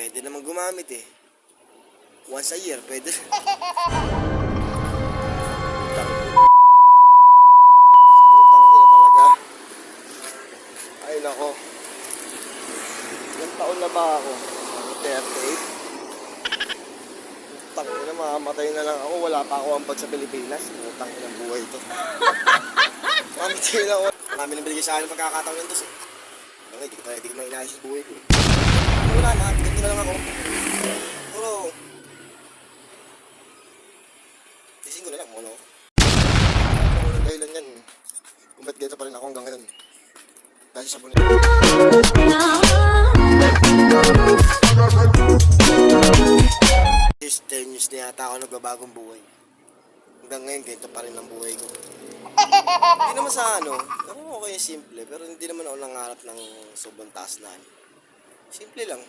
pwede naman gumamit eh. Once a year, pwede. Putang ina talaga. Ay nako. Ilang taon na ba ako? 38? Putang ina, mamamatay na lang ako. Wala pa ako ambag sa Pilipinas. Putang ina ng buhay ito. Mamamatay na ako. Marami nang binigay sa akin ng pagkakataon nito eh. Okay, di ko na inayos yung buhay ko eh. Wala na, ganito na lang ako. Pero, tising ko na lang kung ano. Ang dahilan yan, kung ba't ganito pa rin ako hanggang ngayon. Dahil sa sabon nito. This 10 years na yata ako nagbabagong buhay. Hanggang ngayon, ganito pa rin ang buhay ko. Hindi naman sa ano, okay simple, pero hindi naman ako nangarap ng sobrang taas na ano. Simple lang.